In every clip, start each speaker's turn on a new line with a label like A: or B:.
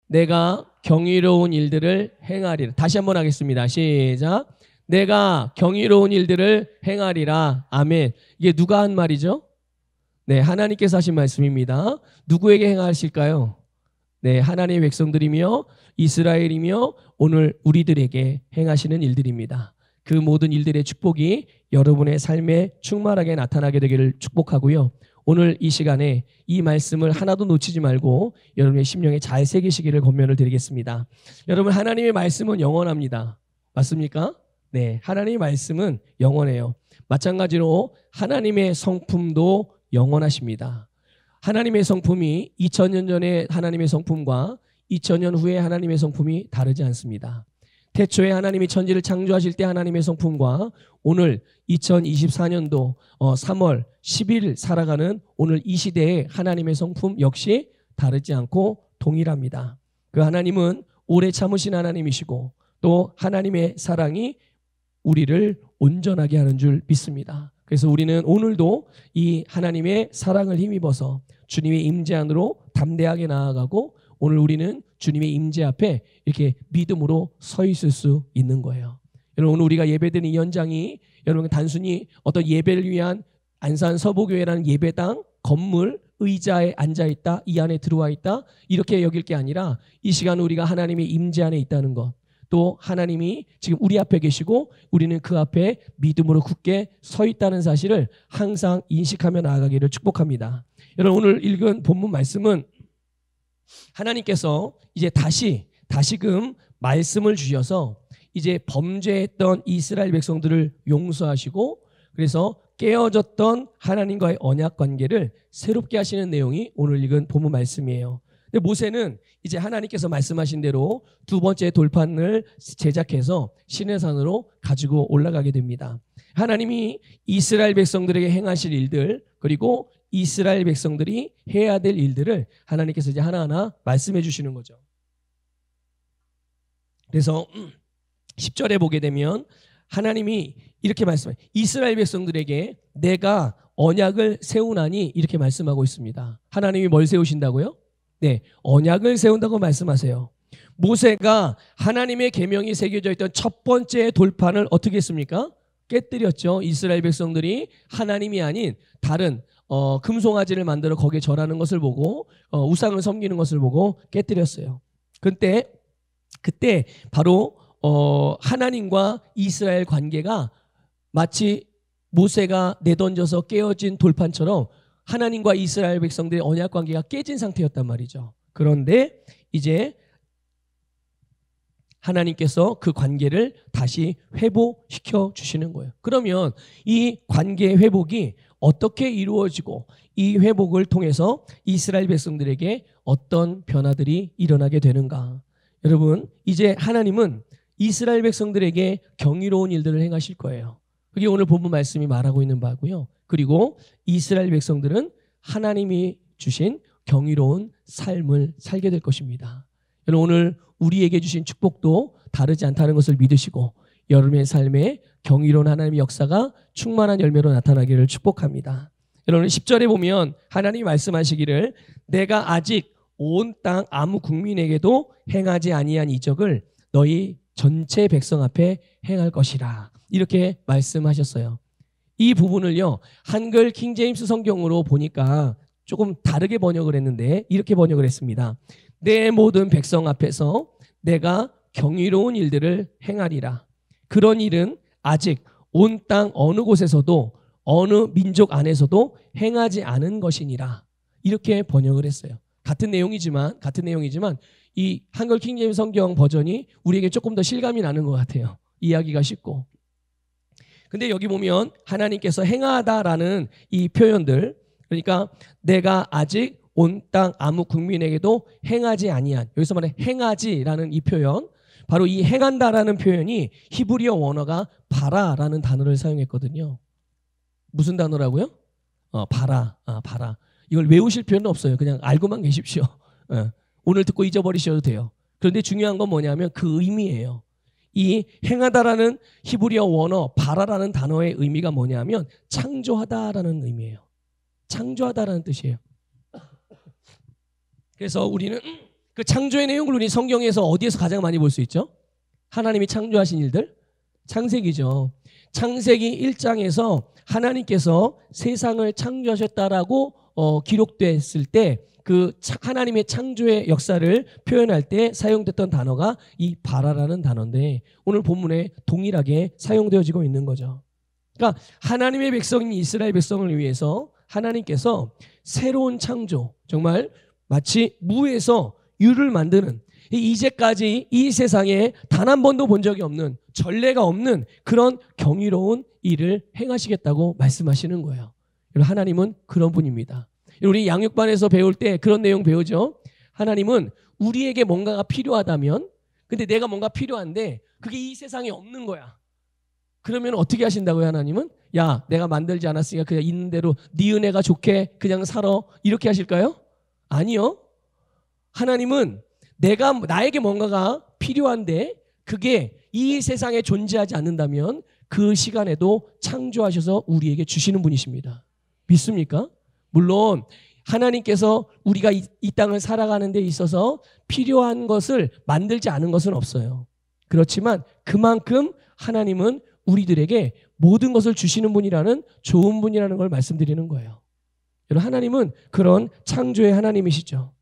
A: 내가 경이로운 일들을 행하리라. 다시 한번 하겠습니다. 시작. 내가 경이로운 일들을 행하리라. 아멘. 이게 누가 한 말이죠? 네, 하나님께서 하신 말씀입니다. 누구에게 행하실까요? 네, 하나님의 백성들이며 이스라엘이며 오늘 우리들에게 행하시는 일들입니다. 그 모든 일들의 축복이 여러분의 삶에 충만하게 나타나게 되기를 축복하고요. 오늘 이 시간에 이 말씀을 하나도 놓치지 말고 여러분의 심령에 잘 새기시기를 권면을 드리겠습니다. 여러분, 하나님의 말씀은 영원합니다. 맞습니까? 네, 하나님의 말씀은 영원해요. 마찬가지로 하나님의 성품도 영원하십니다. 하나님의 성품이 2000년 전의 하나님의 성품과 2000년 후의 하나님의 성품이 다르지 않습니다. 태초에 하나님이 천지를 창조하실 때 하나님의 성품과 오늘 2024년도 3월 10일 살아가는 오늘 이 시대의 하나님의 성품 역시 다르지 않고 동일합니다. 그 하나님은 오래 참으신 하나님이시고 또 하나님의 사랑이 우리를 온전하게 하는 줄 믿습니다. 그래서 우리는 오늘도 이 하나님의 사랑을 힘입어서 주님의 임재 안으로 담대하게 나아가고 오늘 우리는 주님의 임재 앞에 이렇게 믿음으로 서 있을 수 있는 거예요. 여러분, 오늘 우리가 예배드리는 이 현장이 여러분 단순히 어떤 예배를 위한 안산 서보교회라는 예배당 건물 의자에 앉아있다, 이 안에 들어와 있다 이렇게 여길 게 아니라 이 시간 우리가 하나님의 임재 안에 있다는 것, 또 하나님이 지금 우리 앞에 계시고 우리는 그 앞에 믿음으로 굳게 서 있다는 사실을 항상 인식하며 나아가기를 축복합니다. 여러분, 오늘 읽은 본문 말씀은 하나님께서 이제 다시금 말씀을 주셔서 이제 범죄했던 이스라엘 백성들을 용서하시고 그래서 깨어졌던 하나님과의 언약 관계를 새롭게 하시는 내용이 오늘 읽은 본문 말씀이에요. 근데 모세는 이제 하나님께서 말씀하신 대로 두 번째 돌판을 제작해서 시내산으로 가지고 올라가게 됩니다. 하나님이 이스라엘 백성들에게 행하실 일들 그리고 이스라엘 백성들이 해야 될 일들을 하나님께서 이제 하나하나 말씀해 주시는 거죠. 그래서 10절에 보게 되면 하나님이 이렇게 말씀해요. 이스라엘 백성들에게 내가 언약을 세우나니 이렇게 말씀하고 있습니다. 하나님이 뭘 세우신다고요? 네, 언약을 세운다고 말씀하세요. 모세가 하나님의 계명이 새겨져 있던 첫 번째 돌판을 어떻게 했습니까? 깨뜨렸죠. 이스라엘 백성들이 하나님이 아닌 다른 금송아지를 만들어 거기에 절하는 것을 보고 우상을 섬기는 것을 보고 깨뜨렸어요. 그때 바로 하나님과 이스라엘 관계가 마치 모세가 내던져서 깨어진 돌판처럼 하나님과 이스라엘 백성들의 언약 관계가 깨진 상태였단 말이죠. 그런데 이제 하나님께서 그 관계를 다시 회복시켜 주시는 거예요. 그러면 이 관계 회복이 어떻게 이루어지고 이 회복을 통해서 이스라엘 백성들에게 어떤 변화들이 일어나게 되는가? 여러분, 이제 하나님은 이스라엘 백성들에게 경이로운 일들을 행하실 거예요. 그게 오늘 본문 말씀이 말하고 있는 바고요. 그리고 이스라엘 백성들은 하나님이 주신 경이로운 삶을 살게 될 것입니다. 여러분, 오늘 우리에게 주신 축복도 다르지 않다는 것을 믿으시고 여러분의 삶에 경이로운 하나님의 역사가 충만한 열매로 나타나기를 축복합니다. 여러분, 10절에 보면 하나님이 말씀하시기를 내가 아직 온 땅 아무 국민에게도 행하지 아니한 이적을 너희 전체 백성 앞에 행할 것이라 이렇게 말씀하셨어요. 이 부분을요, 한글 킹제임스 성경으로 보니까 조금 다르게 번역을 했는데 이렇게 번역을 했습니다. 내 모든 백성 앞에서 내가 경이로운 일들을 행하리라. 그런 일은 아직 온 땅 어느 곳에서도 어느 민족 안에서도 행하지 않은 것이니라. 이렇게 번역을 했어요. 같은 내용이지만 이 한글 킹제임스 성경 버전이 우리에게 조금 더 실감이 나는 것 같아요. 이해하기가 쉽고. 근데 여기 보면 하나님께서 행하다라는 이 표현들, 그러니까 내가 아직 온 땅 아무 국민에게도 행하지 아니한, 여기서 말해 행하지라는 이 표현, 바로 이 행한다라는 표현이 히브리어 원어가 바라라는 단어를 사용했거든요. 무슨 단어라고요? 바라. 이걸 외우실 필요는 없어요. 그냥 알고만 계십시오. 오늘 듣고 잊어버리셔도 돼요. 그런데 중요한 건 뭐냐면 그 의미예요. 이 행하다라는 히브리어 원어 바라라는 단어의 의미가 뭐냐면 창조하다라는 의미예요. 창조하다라는 뜻이에요. 그래서 우리는 그 창조의 내용을 우리 성경에서 어디에서 가장 많이 볼 수 있죠? 하나님이 창조하신 일들? 창세기죠. 창세기 1장에서 하나님께서 세상을 창조하셨다라고 기록됐을 때 그 하나님의 창조의 역사를 표현할 때 사용됐던 단어가 이 바라라는 단어인데 오늘 본문에 동일하게 사용되어지고 있는 거죠. 그러니까 하나님의 백성인 이스라엘 백성을 위해서 하나님께서 새로운 창조, 정말 마치 무에서 유를 만드는 이제까지 이 세상에 단 한 번도 본 적이 없는 전례가 없는 그런 경이로운 일을 행하시겠다고 말씀하시는 거예요. 하나님은 그런 분입니다. 우리 양육반에서 배울 때 그런 내용 배우죠. 하나님은 우리에게 뭔가가 필요하다면 근데 내가 뭔가 필요한데 그게 이 세상에 없는 거야. 그러면 어떻게 하신다고요? 하나님은 야 내가 만들지 않았으니까 그냥 있는 대로 네 은혜가 좋게 그냥 살아 이렇게 하실까요? 아니요. 하나님은 나에게 뭔가가 필요한데 그게 이 세상에 존재하지 않는다면 그 시간에도 창조하셔서 우리에게 주시는 분이십니다. 믿습니까? 물론 하나님께서 우리가 이 땅을 살아가는 데 있어서 필요한 것을 만들지 않은 것은 없어요. 그렇지만 그만큼 하나님은 우리들에게 모든 것을 주시는 분이라는 좋은 분이라는 걸 말씀드리는 거예요. 여러분 하나님은 그런 창조의 하나님이시죠.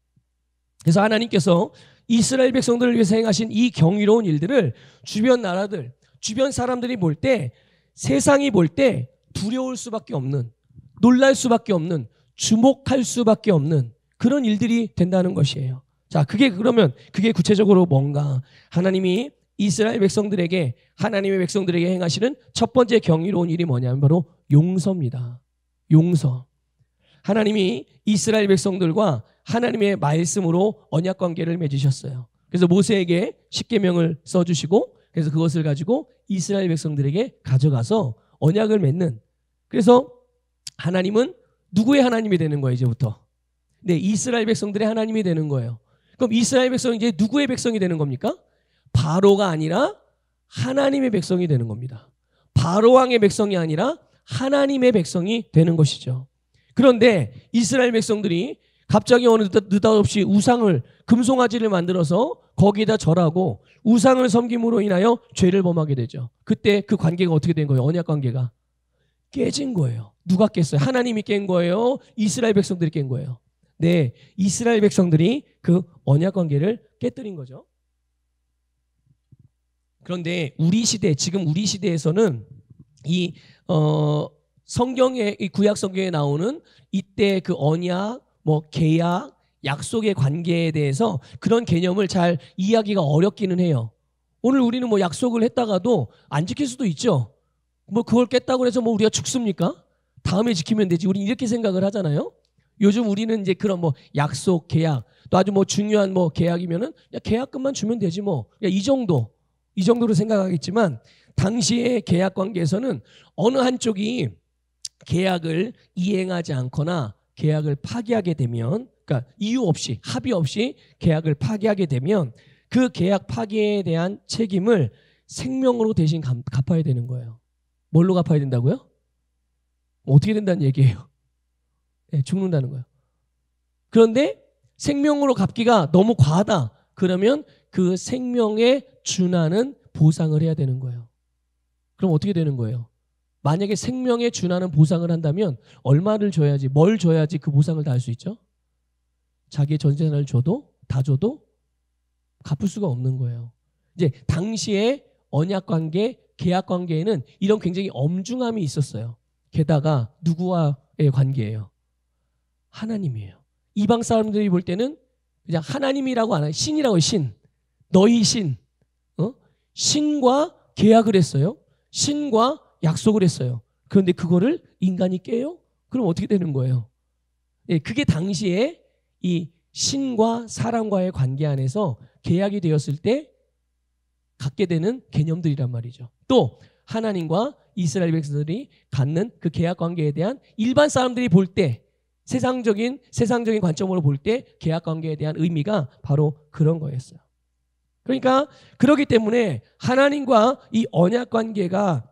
A: 그래서 하나님께서 이스라엘 백성들을 위해서 행하신 이 경이로운 일들을 주변 나라들, 주변 사람들이 볼 때 세상이 볼 때 두려울 수밖에 없는 놀랄 수밖에 없는 주목할 수밖에 없는 그런 일들이 된다는 것이에요. 자, 그게 구체적으로 뭔가 하나님이 이스라엘 백성들에게 하나님의 백성들에게 행하시는 첫 번째 경이로운 일이 뭐냐면 바로 용서입니다. 용서. 하나님이 이스라엘 백성들과 하나님의 말씀으로 언약 관계를 맺으셨어요. 그래서 모세에게 십계명을 써주시고 그래서 그것을 가지고 이스라엘 백성들에게 가져가서 언약을 맺는 그래서 하나님은 누구의 하나님이 되는 거예요 이제부터? 네, 이스라엘 백성들의 하나님이 되는 거예요. 그럼 이스라엘 백성이 이제 누구의 백성이 되는 겁니까? 바로가 아니라 하나님의 백성이 되는 겁니다. 바로 왕의 백성이 아니라 하나님의 백성이 되는 것이죠. 그런데 이스라엘 백성들이 갑자기 어느 느닷없이 우상을 금송아지를 만들어서 거기에다 절하고 우상을 섬김으로 인하여 죄를 범하게 되죠. 그때 그 관계가 어떻게 된 거예요? 언약 관계가 깨진 거예요. 누가 깼어요? 하나님이 깬 거예요? 이스라엘 백성들이 깬 거예요? 네, 이스라엘 백성들이 그 언약 관계를 깨뜨린 거죠. 그런데 지금 우리 시대에서는 이 성경의 이 구약 성경에 나오는 이때 그 언약, 계약, 약속의 관계에 대해서 그런 개념을 잘 이해하기가 어렵기는 해요. 오늘 우리는 약속을 했다가도 안 지킬 수도 있죠. 그걸 깼다고 해서 우리가 죽습니까? 다음에 지키면 되지. 우리 이렇게 생각을 하잖아요. 요즘 우리는 이제 그런 약속, 계약, 또 아주 중요한 계약이면은 계약금만 주면 되지 이 정도로 생각하겠지만 당시의 계약 관계에서는 어느 한쪽이 계약을 이행하지 않거나 계약을 파기하게 되면 그러니까 이유 없이 합의 없이 계약을 파기하게 되면 그 계약 파기에 대한 책임을 생명으로 대신 갚아야 되는 거예요. 뭘로 갚아야 된다고요? 어떻게 된다는 얘기예요? 네, 죽는다는 거예요. 그런데 생명으로 갚기가 너무 과하다. 그러면 그 생명에 준하는 보상을 해야 되는 거예요. 그럼 어떻게 되는 거예요? 만약에 생명에 준하는 보상을 한다면 얼마를 줘야지, 뭘 줘야지 그 보상을 다 할 수 있죠? 자기의 전 재산을 다 줘도 갚을 수가 없는 거예요. 이제 당시에 언약 관계, 계약 관계에는 이런 굉장히 엄중함이 있었어요. 게다가 누구와의 관계예요? 하나님이에요. 이방 사람들이 볼 때는 그냥 하나님이라고 안 해요. 신이라고 해요. 신. 너희 신. 신과 계약을 했어요. 신과 약속을 했어요. 그런데 그거를 인간이 깨요? 그럼 어떻게 되는 거예요? 예, 그게 당시에 이 신과 사람과의 관계 안에서 계약이 되었을 때 갖게 되는 개념들이란 말이죠. 또 하나님과 이스라엘 백성들이 갖는 그 계약 관계에 대한 일반 사람들이 볼 때 세상적인 관점으로 볼 때 계약 관계에 대한 의미가 바로 그런 거였어요. 그러니까 그렇기 때문에 하나님과 이 언약 관계가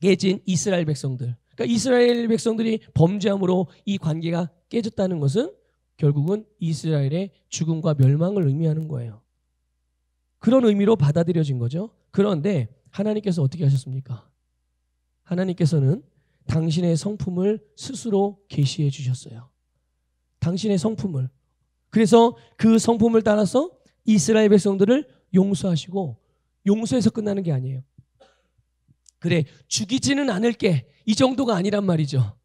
A: 깨진 이스라엘 백성들, 그러니까 이스라엘 백성들이 범죄함으로 이 관계가 깨졌다는 것은 결국은 이스라엘의 죽음과 멸망을 의미하는 거예요. 그런 의미로 받아들여진 거죠. 그런데 하나님께서 어떻게 하셨습니까? 하나님께서는 당신의 성품을 스스로 계시해 주셨어요. 당신의 성품을. 그래서 그 성품을 따라서 이스라엘 백성들을 용서하시고, 용서해서 끝나는 게 아니에요. 그래, 죽이지는 않을게, 이 정도가 아니란 말이죠.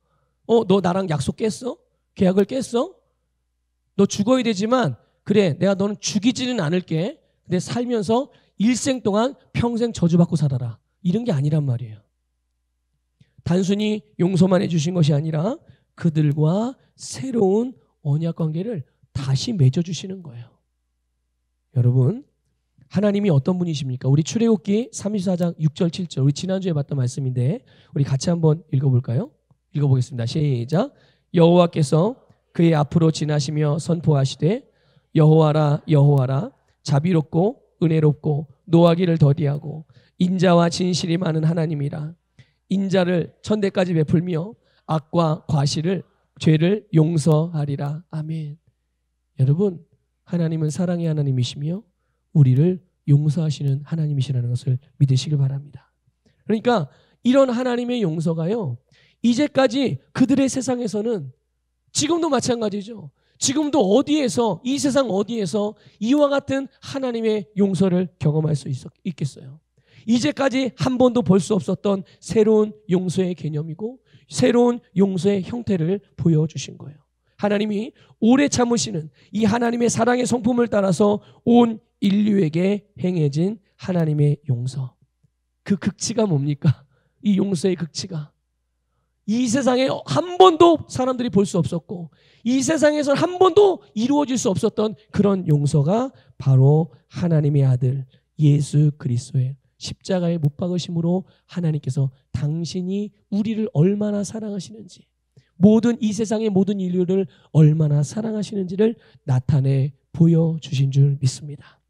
A: 너 나랑 약속 깼어? 계약을 깼어? 너 죽어야 되지만 그래, 내가 너는 죽이지는 않을게. 근데 살면서 일생 동안 평생 저주받고 살아라. 이런 게 아니란 말이에요. 단순히 용서만 해주신 것이 아니라 그들과 새로운 언약 관계를 다시 맺어주시는 거예요. 여러분, 하나님이 어떤 분이십니까? 우리 출애굽기 34장 6절 7절, 우리 지난주에 봤던 말씀인데 우리 같이 한번 읽어볼까요? 읽어보겠습니다. 시작. 여호와께서 그의 앞으로 지나시며 선포하시되 여호와라 여호와라, 자비롭고 은혜롭고 노하기를 더디하고 인자와 진실이 많은 하나님이라. 인자를 천대까지 베풀며 악과 과실을, 죄를 용서하리라. 아멘. 여러분, 하나님은 사랑의 하나님이시며 우리를 용서하시는 하나님이시라는 것을 믿으시길 바랍니다. 그러니까 이런 하나님의 용서가요, 이제까지 그들의 세상에서는, 지금도 마찬가지죠. 지금도 어디에서, 이 세상 어디에서 이와 같은 하나님의 용서를 경험할 수 있겠어요? 이제까지 한 번도 볼 수 없었던 새로운 용서의 개념이고 새로운 용서의 형태를 보여주신 거예요. 하나님이 오래 참으시는 이 하나님의 사랑의 성품을 따라서 온 인류에게 행해진 하나님의 용서. 그 극치가 뭡니까? 이 용서의 극치가 이 세상에 한 번도 사람들이 볼 수 없었고 이 세상에서 한 번도 이루어질 수 없었던 그런 용서가 바로 하나님의 아들 예수 그리스도의 십자가에 못 박으심으로 하나님께서 당신이 우리를 얼마나 사랑하시는지, 모든 이 세상의 모든 인류를 얼마나 사랑하시는지를 나타내 보여주신 줄 믿습니다.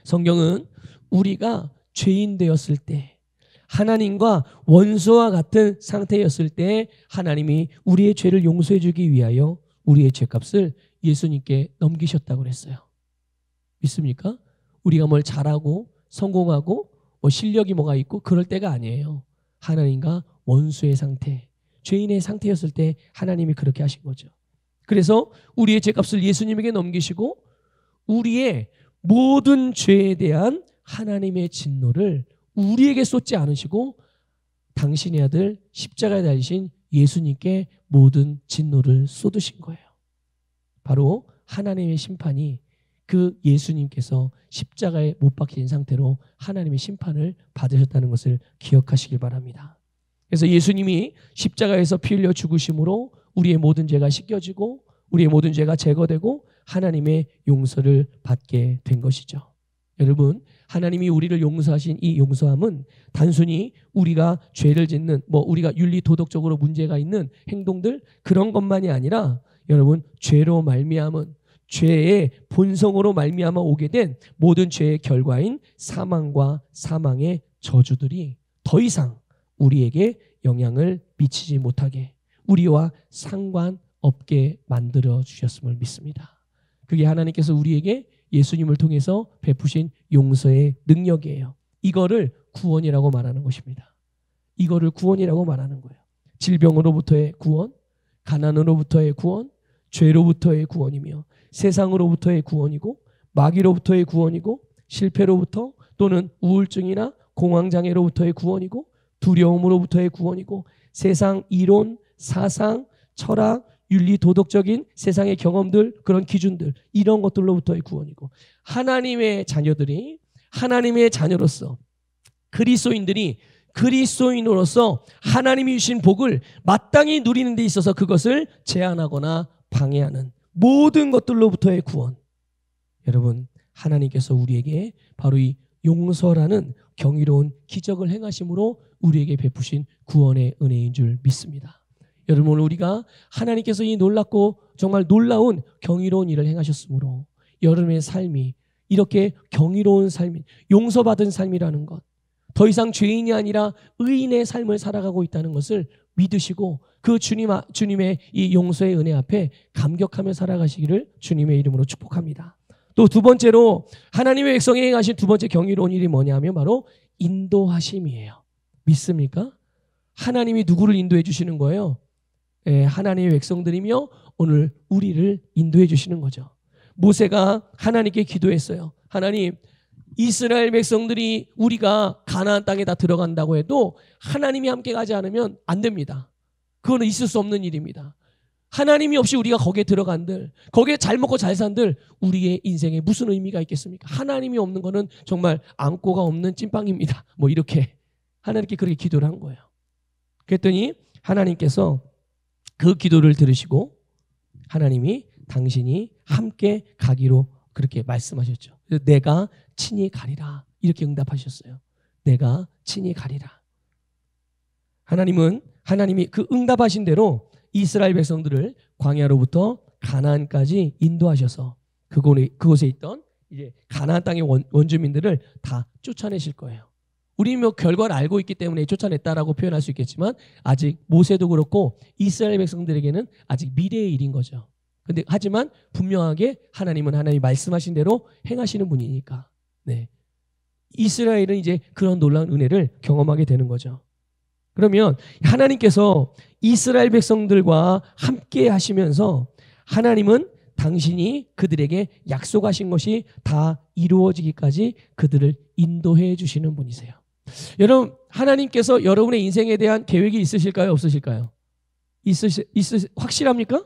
A: 성경은 우리가 죄인 되었을 때, 하나님과 원수와 같은 상태였을 때 하나님이 우리의 죄를 용서해 주기 위하여 우리의 죄값을 예수님께 넘기셨다고 그랬어요. 믿습니까? 우리가 뭘 잘하고 성공하고 실력이 뭐가 있고 그럴 때가 아니에요. 하나님과 원수의 상태, 죄인의 상태였을 때 하나님이 그렇게 하신 거죠. 그래서 우리의 죄값을 예수님에게 넘기시고 우리의 모든 죄에 대한 하나님의 진노를 우리에게 쏟지 않으시고 당신의 아들 십자가에 달리신 예수님께 모든 진노를 쏟으신 거예요. 바로 하나님의 심판이 그 예수님께서 십자가에 못 박힌 상태로 하나님의 심판을 받으셨다는 것을 기억하시길 바랍니다. 그래서 예수님이 십자가에서 피 흘려 죽으심으로 우리의 모든 죄가 씻겨지고 우리의 모든 죄가 제거되고 하나님의 용서를 받게 된 것이죠. 여러분, 하나님이 우리를 용서하신 이 용서함은 단순히 우리가 죄를 짓는, 우리가 윤리 도덕적으로 문제가 있는 행동들 그런 것만이 아니라 여러분, 죄로 말미암은, 죄의 본성으로 말미암아 오게 된 모든 죄의 결과인 사망과 사망의 저주들이 더 이상 우리에게 영향을 미치지 못하게, 우리와 상관없게 만들어 주셨음을 믿습니다. 그게 하나님께서 우리에게 예수님을 통해서 베푸신 용서의 능력이에요. 이거를 구원이라고 말하는 것입니다. 이거를 구원이라고 말하는 거예요. 질병으로부터의 구원, 가난으로부터의 구원, 죄로부터의 구원이며 세상으로부터의 구원이고 마귀로부터의 구원이고 실패로부터 또는 우울증이나 공황장애로부터의 구원이고 두려움으로부터의 구원이고 세상 이론, 사상, 철학, 윤리 도덕적인 세상의 경험들, 그런 기준들, 이런 것들로부터의 구원이고 하나님의 자녀들이 하나님의 자녀로서 그리스도인들이 그리스도인으로서 하나님이 주신 복을 마땅히 누리는 데 있어서 그것을 제한하거나 방해하는 모든 것들로부터의 구원. 여러분, 하나님께서 우리에게 바로 이 용서라는 경이로운 기적을 행하심으로 우리에게 베푸신 구원의 은혜인 줄 믿습니다. 여러분, 오늘 우리가 하나님께서 이 놀랍고 정말 놀라운 경이로운 일을 행하셨으므로 여러분의 삶이 이렇게 경이로운 삶이, 용서받은 삶이라는 것, 더 이상 죄인이 아니라 의인의 삶을 살아가고 있다는 것을 믿으시고 그 주님의 이 용서의 은혜 앞에 감격하며 살아가시기를 주님의 이름으로 축복합니다. 또 두 번째로 하나님의 백성이 행하신 두 번째 경이로운 일이 뭐냐 하면 바로 인도하심이에요. 믿습니까? 하나님이 누구를 인도해 주시는 거예요? 하나님의 백성들이며 오늘 우리를 인도해 주시는 거죠. 모세가 하나님께 기도했어요. 하나님, 이스라엘 백성들이 우리가 가나안 땅에 다 들어간다고 해도 하나님이 함께 가지 않으면 안 됩니다. 그거는 있을 수 없는 일입니다. 하나님이 없이 우리가 거기에 들어간들, 거기에 잘 먹고 잘 산들 우리의 인생에 무슨 의미가 있겠습니까? 하나님이 없는 거는 정말 안고가 없는 찐빵입니다. 뭐 이렇게 하나님께 그렇게 기도를 한 거예요. 그랬더니 하나님께서 그 기도를 들으시고 하나님이 당신이 함께 가기로 그렇게 말씀하셨죠. 그래서 내가 친히 가리라 이렇게 응답하셨어요. 내가 친히 가리라. 하나님이 그 응답하신 대로 이스라엘 백성들을 광야로부터 가나안까지 인도하셔서 그곳에 있던 이제 가나안 땅의 원주민들을 다 쫓아내실 거예요. 우리는 뭐 결과를 알고 있기 때문에 쫓아냈다라고 표현할 수 있겠지만 아직 모세도 그렇고 이스라엘 백성들에게는 아직 미래의 일인 거죠. 근데 하지만 분명하게 하나님은 하나님이 말씀하신 대로 행하시는 분이니까 네. 이스라엘은 이제 그런 놀라운 은혜를 경험하게 되는 거죠. 그러면 하나님께서 이스라엘 백성들과 함께 하시면서 하나님은 당신이 그들에게 약속하신 것이 다 이루어지기까지 그들을 인도해 주시는 분이세요. 여러분, 하나님께서 여러분의 인생에 대한 계획이 있으실까요? 없으실까요? 확실합니까?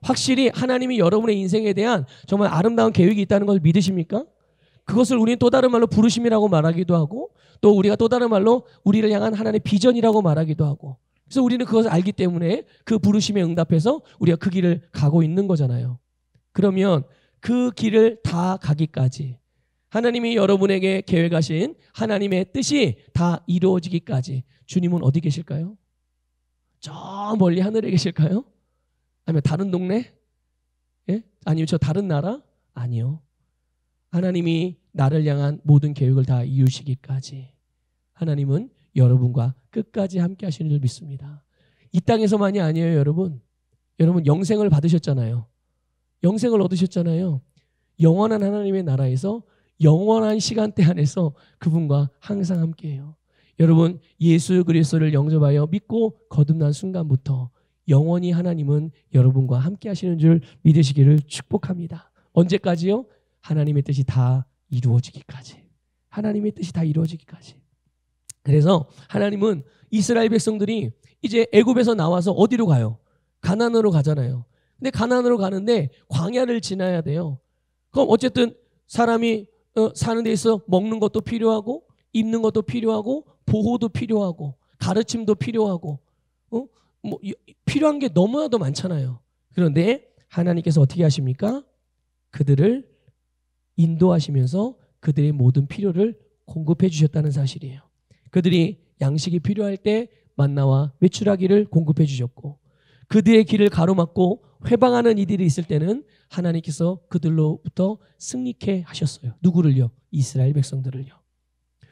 A: 확실히 하나님이 여러분의 인생에 대한 정말 아름다운 계획이 있다는 것을 믿으십니까? 그것을 우리는 또 다른 말로 부르심이라고 말하기도 하고 또 우리가 또 다른 말로 우리를 향한 하나님의 비전이라고 말하기도 하고 그래서 우리는 그것을 알기 때문에 그 부르심에 응답해서 우리가 그 길을 가고 있는 거잖아요. 그러면 그 길을 다 가기까지 하나님이 여러분에게 계획하신 하나님의 뜻이 다 이루어지기까지 주님은 어디 계실까요? 저 멀리 하늘에 계실까요? 아니면 다른 동네? 예? 아니면 저 다른 나라? 아니요. 하나님이 나를 향한 모든 계획을 다 이루시기까지 하나님은 여러분과 끝까지 함께 하시는 줄 믿습니다. 이 땅에서만이 아니에요, 여러분. 여러분 영생을 받으셨잖아요. 영생을 얻으셨잖아요. 영원한 하나님의 나라에서 영원한 시간대 안에서 그분과 항상 함께해요. 여러분 예수 그리스도를 영접하여 믿고 거듭난 순간부터 영원히 하나님은 여러분과 함께 하시는 줄 믿으시기를 축복합니다. 언제까지요? 하나님의 뜻이 다 이루어지기까지. 하나님의 뜻이 다 이루어지기까지. 그래서 하나님은 이스라엘 백성들이 이제 애굽에서 나와서 어디로 가요? 가나안으로 가잖아요. 근데 가나안으로 가는데 광야를 지나야 돼요. 그럼 어쨌든 사람이 사는 데 있어 먹는 것도 필요하고 입는 것도 필요하고 보호도 필요하고 가르침도 필요하고 필요한 게 너무나도 많잖아요. 그런데 하나님께서 어떻게 하십니까? 그들을 인도하시면서 그들의 모든 필요를 공급해 주셨다는 사실이에요. 그들이 양식이 필요할 때 만나와 메추라기를 공급해 주셨고 그들의 길을 가로막고 회방하는 이들이 있을 때는 하나님께서 그들로부터 승리케 하셨어요. 누구를요? 이스라엘 백성들을요.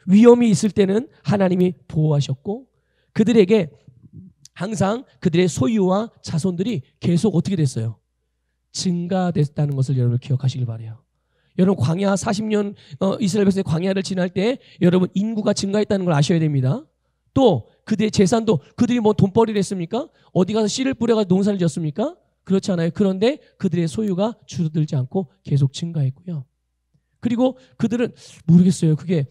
A: 위험이 있을 때는 하나님이 보호하셨고 그들에게 항상 그들의 소유와 자손들이 계속 어떻게 됐어요? 증가됐다는 것을 여러분 기억하시길 바라요. 여러분 광야 40년 이스라엘 백성의 광야를 지날 때 여러분 인구가 증가했다는 걸 아셔야 됩니다. 또 그들의 재산도 그들이 뭐 돈벌이를 했습니까? 어디 가서 씨를 뿌려서 농사를 지었습니까? 그렇지 않아요. 그런데 그들의 소유가 줄어들지 않고 계속 증가했고요. 그리고 그들은 모르겠어요. 그게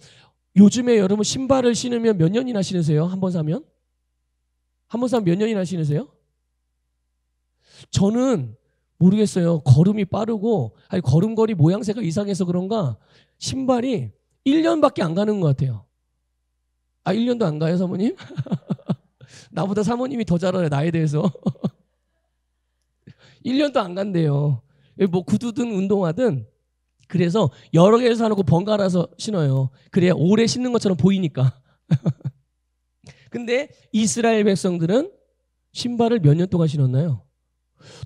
A: 요즘에 여러분 신발을 신으면 몇 년이나 신으세요? 한 번 사면? 한 번 사면 몇 년이나 신으세요? 저는 모르겠어요. 걸음이 빠르고 아니 걸음걸이 모양새가 이상해서 그런가 신발이 1년밖에 안 가는 것 같아요. 아 1년도 안 가요 사모님? 나보다 사모님이 더 잘 알아요 나에 대해서. 1년도 안 간대요. 뭐 구두든 운동화든 그래서 여러 개를 사놓고 번갈아서 신어요. 그래야 오래 신는 것처럼 보이니까. 근데 이스라엘 백성들은 신발을 몇 년 동안 신었나요?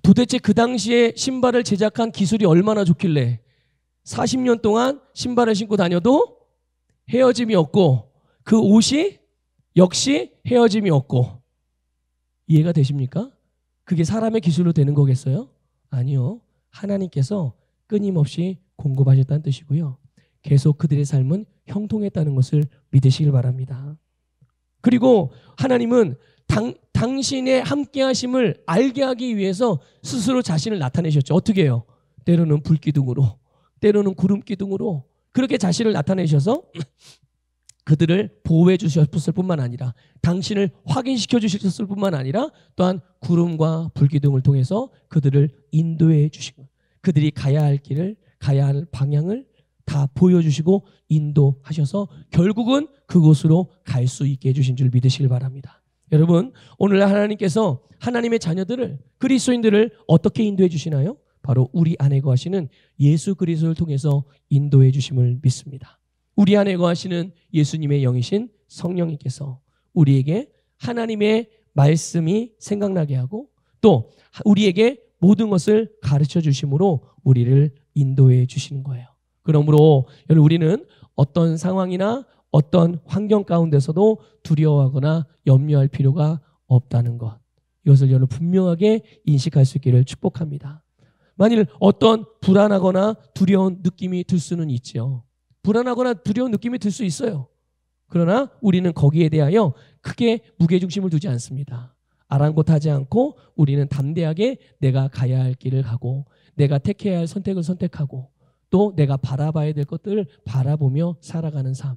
A: 도대체 그 당시에 신발을 제작한 기술이 얼마나 좋길래 40년 동안 신발을 신고 다녀도 헤어짐이 없고 그 옷이 역시 헤어짐이 없고 이해가 되십니까? 그게 사람의 기술로 되는 거겠어요? 아니요. 하나님께서 끊임없이 공급하셨다는 뜻이고요. 계속 그들의 삶은 형통했다는 것을 믿으시길 바랍니다. 그리고 하나님은 당신의 함께하심을 알게 하기 위해서 스스로 자신을 나타내셨죠. 어떻게 해요? 때로는 불기둥으로, 때로는 구름기둥으로 그렇게 자신을 나타내셔서 그들을 보호해 주셨을 뿐만 아니라 당신을 확인시켜 주셨을 뿐만 아니라 또한 구름과 불기둥을 통해서 그들을 인도해 주시고 그들이 가야 할 길을, 가야 할 방향을 다 보여주시고 인도하셔서 결국은 그곳으로 갈 수 있게 해주신 줄 믿으시길 바랍니다. 여러분, 오늘날 하나님께서 하나님의 자녀들을, 그리스도인들을 어떻게 인도해 주시나요? 바로 우리 안에 거하시는 예수 그리스도를 통해서 인도해 주심을 믿습니다. 우리 안에 거하시는 예수님의 영이신 성령님께서 우리에게 하나님의 말씀이 생각나게 하고 또 우리에게 모든 것을 가르쳐 주심으로 우리를 인도해 주시는 거예요. 그러므로 여러분, 우리는 어떤 상황이나 어떤 환경 가운데서도 두려워하거나 염려할 필요가 없다는 것. 이것을 여러분 분명하게 인식할 수 있기를 축복합니다. 만일 어떤 불안하거나 두려운 느낌이 들 수는 있죠. 불안하거나 두려운 느낌이 들 수 있어요. 그러나 우리는 거기에 대하여 크게 무게중심을 두지 않습니다. 아랑곳하지 않고 우리는 담대하게 내가 가야 할 길을 가고 내가 택해야 할 선택을 선택하고 또 내가 바라봐야 될 것들을 바라보며 살아가는 삶.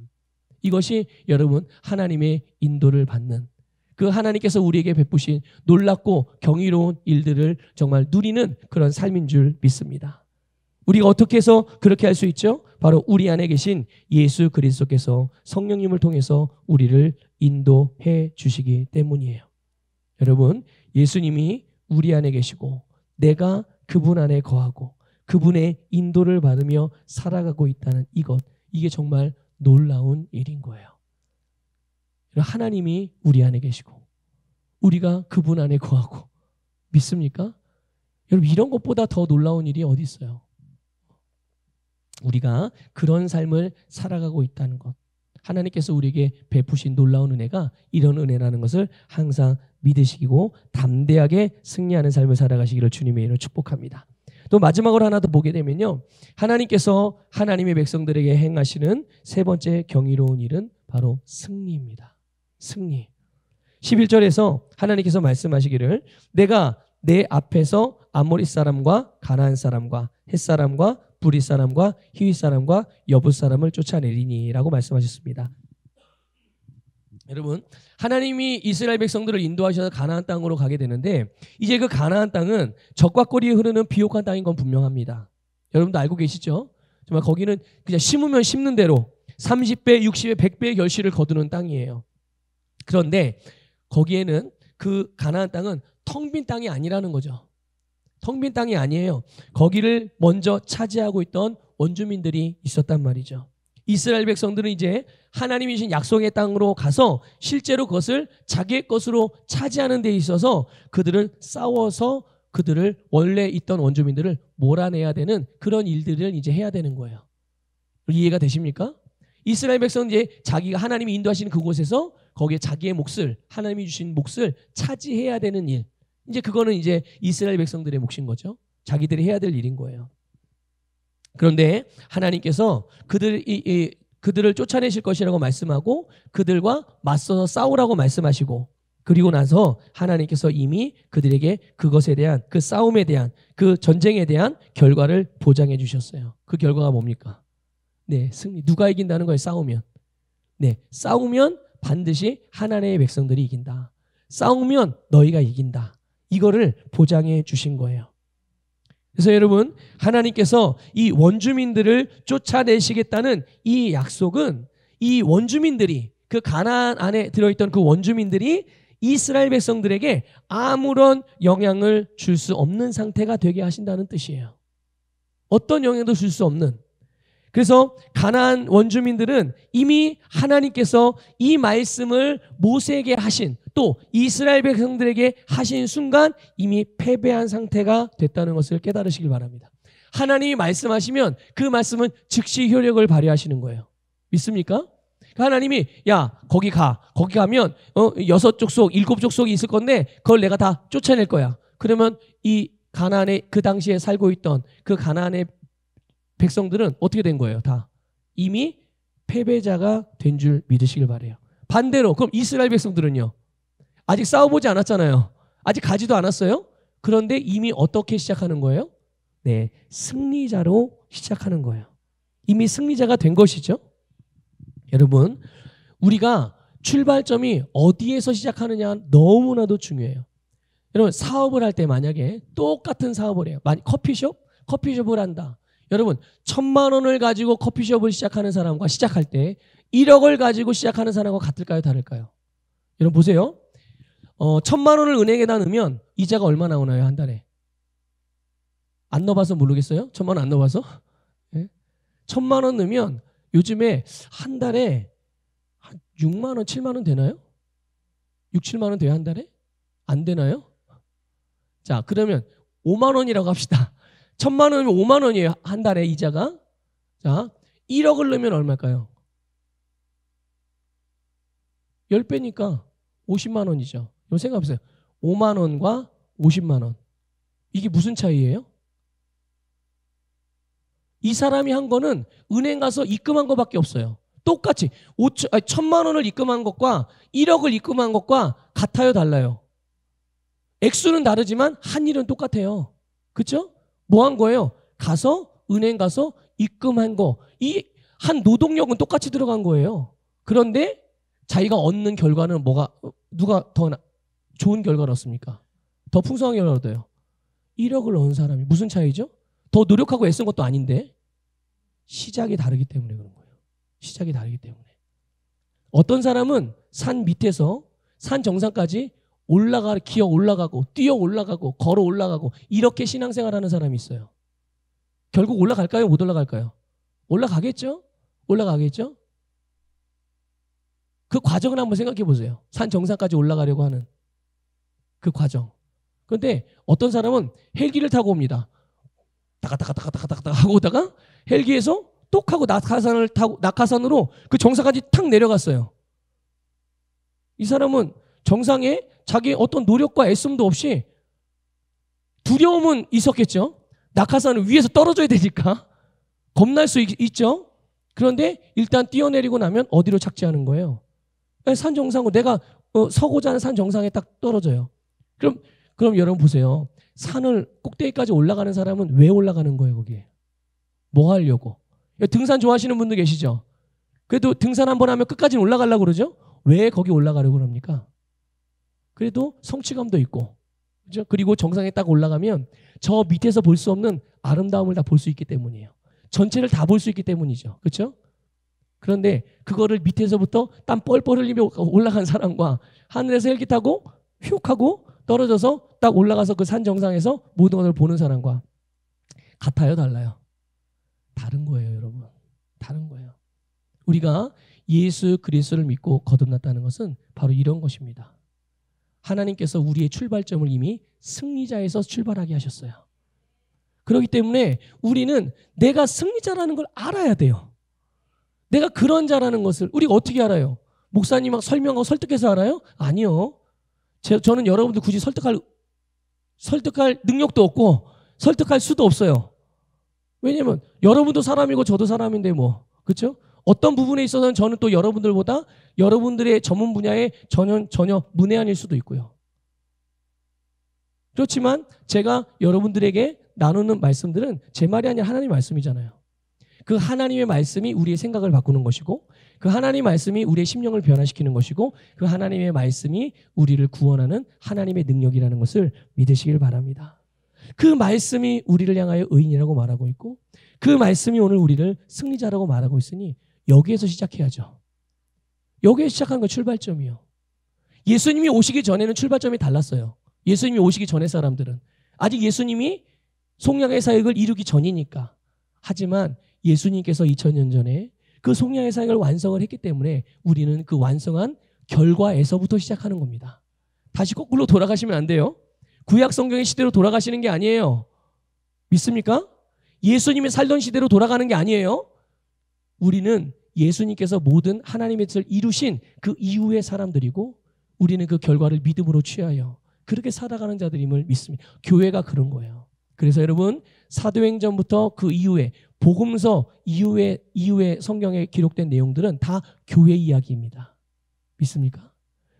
A: 이것이 여러분 하나님의 인도를 받는 그 하나님께서 우리에게 베푸신 놀랍고 경이로운 일들을 정말 누리는 그런 삶인 줄 믿습니다. 우리가 어떻게 해서 그렇게 할 수 있죠? 바로 우리 안에 계신 예수 그리스도께서 성령님을 통해서 우리를 인도해 주시기 때문이에요. 여러분, 예수님이 우리 안에 계시고 내가 그분 안에 거하고 그분의 인도를 받으며 살아가고 있다는 이게 정말 놀라운 일인 거예요. 하나님이 우리 안에 계시고 우리가 그분 안에 거하고 믿습니까? 여러분, 이런 것보다 더 놀라운 일이 어디 있어요? 우리가 그런 삶을 살아가고 있다는 것. 하나님께서 우리에게 베푸신 놀라운 은혜가 이런 은혜라는 것을 항상 믿으시고 담대하게 승리하는 삶을 살아가시기를 주님의 이름으로 축복합니다. 또 마지막으로 하나 더 보게 되면요. 하나님께서 하나님의 백성들에게 행하시는 세 번째 경이로운 일은 바로 승리입니다. 승리. 11절에서 하나님께서 말씀하시기를 내가 내 앞에서 아모리 사람과 가나안 사람과 헷 사람과 브리 사람과 히위 사람과 여붓 사람을 쫓아내리니라고 말씀하셨습니다. 여러분, 하나님이 이스라엘 백성들을 인도하셔서 가나안 땅으로 가게 되는데 이제 그 가나안 땅은 적과 꼬리에 흐르는 비옥한 땅인 건 분명합니다. 여러분도 알고 계시죠? 정말 거기는 그냥 심으면 심는 대로 30배, 60배, 100배의 결실을 거두는 땅이에요. 그런데 거기에는 그 가나안 땅은 텅 빈 땅이 아니라는 거죠. 텅 빈 땅이 아니에요. 거기를 먼저 차지하고 있던 원주민들이 있었단 말이죠. 이스라엘 백성들은 이제 하나님이 주신 약속의 땅으로 가서 실제로 그것을 자기의 것으로 차지하는 데 있어서 그들은 싸워서 그들을 원래 있던 원주민들을 몰아내야 되는 그런 일들을 이제 해야 되는 거예요. 이해가 되십니까? 이스라엘 백성은 이제 자기가 하나님이 인도하시는 그곳에서 거기에 자기의 몫을, 하나님이 주신 몫을 차지해야 되는 일. 이제 그거는 이제 이스라엘 백성들의 몫인 거죠. 자기들이 해야 될 일인 거예요. 그런데 하나님께서 그들을 쫓아내실 것이라고 말씀하고 그들과 맞서서 싸우라고 말씀하시고 그리고 나서 하나님께서 이미 그들에게 그것에 대한 그 싸움에 대한 그 전쟁에 대한 결과를 보장해 주셨어요. 그 결과가 뭡니까? 네, 승리. 누가 이긴다는 거예요? 싸우면. 네, 싸우면 반드시 하나님의 백성들이 이긴다. 싸우면 너희가 이긴다. 이거를 보장해 주신 거예요. 그래서 여러분, 하나님께서 이 원주민들을 쫓아내시겠다는 이 약속은 이 원주민들이 그 가나안 안에 들어있던 그 원주민들이 이스라엘 백성들에게 아무런 영향을 줄 수 없는 상태가 되게 하신다는 뜻이에요. 어떤 영향도 줄 수 없는. 그래서 가나안 원주민들은 이미 하나님께서 이 말씀을 모세에게 하신 또 이스라엘 백성들에게 하신 순간 이미 패배한 상태가 됐다는 것을 깨달으시길 바랍니다. 하나님이 말씀하시면 그 말씀은 즉시 효력을 발휘하시는 거예요. 믿습니까? 하나님이 야 거기 가. 거기 가면 6족속 7족속이 있을 건데 그걸 내가 다 쫓아낼 거야. 그러면 이 가나안에 그 당시에 살고 있던 그 가나안의 백성들은 어떻게 된 거예요? 다 이미 패배자가 된 줄 믿으시길 바래요. 반대로 그럼 이스라엘 백성들은요? 아직 싸워보지 않았잖아요. 아직 가지도 않았어요. 그런데 이미 어떻게 시작하는 거예요? 네, 승리자로 시작하는 거예요. 이미 승리자가 된 것이죠. 여러분, 우리가 출발점이 어디에서 시작하느냐 너무나도 중요해요. 여러분, 사업을 할 때 만약에 똑같은 사업을 해요. 커피숍을 한다. 여러분, 1,000만 원을 가지고 커피숍을 시작하는 사람과 시작할 때 1억을 가지고 시작하는 사람과 같을까요? 다를까요? 여러분 보세요. 1,000만 원을 은행에다 넣으면 이자가 얼마 나오나요? 한 달에? 안 넣어봐서 모르겠어요? 1,000만 원 안 넣어봐서? 네? 1,000만 원 넣으면 요즘에 한 달에 한 6만 원, 7만 원 되나요? 6, 7만 원 돼요? 한 달에? 안 되나요? 자, 그러면 5만 원이라고 합시다. 1,000만 원이면 5만 원이에요. 한 달에 이자가. 자, 1억을 넣으면 얼마일까요? 10배니까 50만 원이죠. 여러분 생각해보세요. 5만 원과 50만 원. 이게 무슨 차이예요? 이 사람이 한 거는 은행 가서 입금한 것밖에 없어요. 똑같이 1,000만 원을 입금한 것과 1억을 입금한 것과 같아요, 달라요? 액수는 다르지만 한 일은 똑같아요. 그렇죠? 뭐 한 거예요? 은행 가서 입금한 거. 이 한 노동력은 똑같이 들어간 거예요. 그런데 자기가 얻는 결과는 누가 더 좋은 결과를 얻습니까? 더 풍성한 결과를 얻어요. 1억을 넣은 사람이 무슨 차이죠? 더 노력하고 애쓴 것도 아닌데 시작이 다르기 때문에 그런 거예요. 시작이 다르기 때문에. 어떤 사람은 산 밑에서 산 정상까지 기어 올라가고 뛰어 올라가고 걸어 올라가고 이렇게 신앙생활하는 사람이 있어요. 결국 올라갈까요? 못 올라갈까요? 올라가겠죠? 올라가겠죠? 그 과정을 한번 생각해 보세요. 산 정상까지 올라가려고 하는 그 과정. 그런데 어떤 사람은 헬기를 타고 옵니다. 따가따가따가따가따가 하고 오다가 헬기에서 똑 하고 낙하산으로 그 정상까지 탁 내려갔어요. 이 사람은 정상에 자기의 어떤 노력과 애씀도 없이 두려움은 있었겠죠. 낙하산은 위에서 떨어져야 되니까 겁날 수 있죠. 그런데 일단 뛰어내리고 나면 어디로 착지하는 거예요? 산 정상으로 내가 서고자 하는 산 정상에 딱 떨어져요. 그럼 여러분 보세요. 산을 꼭대기까지 올라가는 사람은 왜 올라가는 거예요, 거기에? 뭐 하려고? 등산 좋아하시는 분들 계시죠? 그래도 등산 한번 하면 끝까지 올라가려고 그러죠? 왜 거기 올라가려고 합니까? 그래도 성취감도 있고, 그죠? 그리고 정상에 딱 올라가면 저 밑에서 볼 수 없는 아름다움을 다 볼 수 있기 때문이에요. 전체를 다 볼 수 있기 때문이죠. 그렇죠? 그런데 그거를 밑에서부터 땀 뻘뻘 흘리며 올라간 사람과 하늘에서 헬기 타고 휙 하고 떨어져서 딱 올라가서 그 산 정상에서 모든 것을 보는 사람과 같아요, 달라요? 다른 거예요, 여러분. 다른 거예요. 우리가 예수 그리스도를 믿고 거듭났다는 것은 바로 이런 것입니다. 하나님께서 우리의 출발점을 이미 승리자에서 출발하게 하셨어요. 그렇기 때문에 우리는 내가 승리자라는 걸 알아야 돼요. 내가 그런 자라는 것을 우리가 어떻게 알아요? 목사님 막 설명하고 설득해서 알아요? 아니요. 저는 여러분들 굳이 설득할 능력도 없고 설득할 수도 없어요. 왜냐면 여러분도 사람이고 저도 사람인데 뭐, 그렇죠? 어떤 부분에 있어서는 저는 또 여러분들보다 여러분들의 전문 분야에 전혀 문외한일 수도 있고요. 그렇지만 제가 여러분들에게 나누는 말씀들은 제 말이 아니라 하나님의 말씀이잖아요. 그 하나님의 말씀이 우리의 생각을 바꾸는 것이고, 그 하나님의 말씀이 우리의 심령을 변화시키는 것이고, 그 하나님의 말씀이 우리를 구원하는 하나님의 능력이라는 것을 믿으시길 바랍니다. 그 말씀이 우리를 향하여 의인이라고 말하고 있고, 그 말씀이 오늘 우리를 승리자라고 말하고 있으니 여기에서 시작해야죠. 여기에서 시작하는 건 출발점이요. 예수님이 오시기 전에는 출발점이 달랐어요. 예수님이 오시기 전의 사람들은 아직 예수님이 속량의 사역을 이루기 전이니까. 하지만 예수님께서 2000년 전에 그 속량의 사역을 완성을 했기 때문에 우리는 그 완성한 결과에서부터 시작하는 겁니다. 다시 거꾸로 돌아가시면 안 돼요. 구약 성경의 시대로 돌아가시는 게 아니에요. 믿습니까? 예수님이 살던 시대로 돌아가는 게 아니에요. 우리는 예수님께서 모든 하나님의 뜻을 이루신 그 이후의 사람들이고 우리는 그 결과를 믿음으로 취하여 그렇게 살아가는 자들임을 믿습니다. 교회가 그런 거예요. 그래서 여러분 사도행전부터 그 이후에 복음서 이후에 성경에 기록된 내용들은 다 교회 이야기입니다. 믿습니까?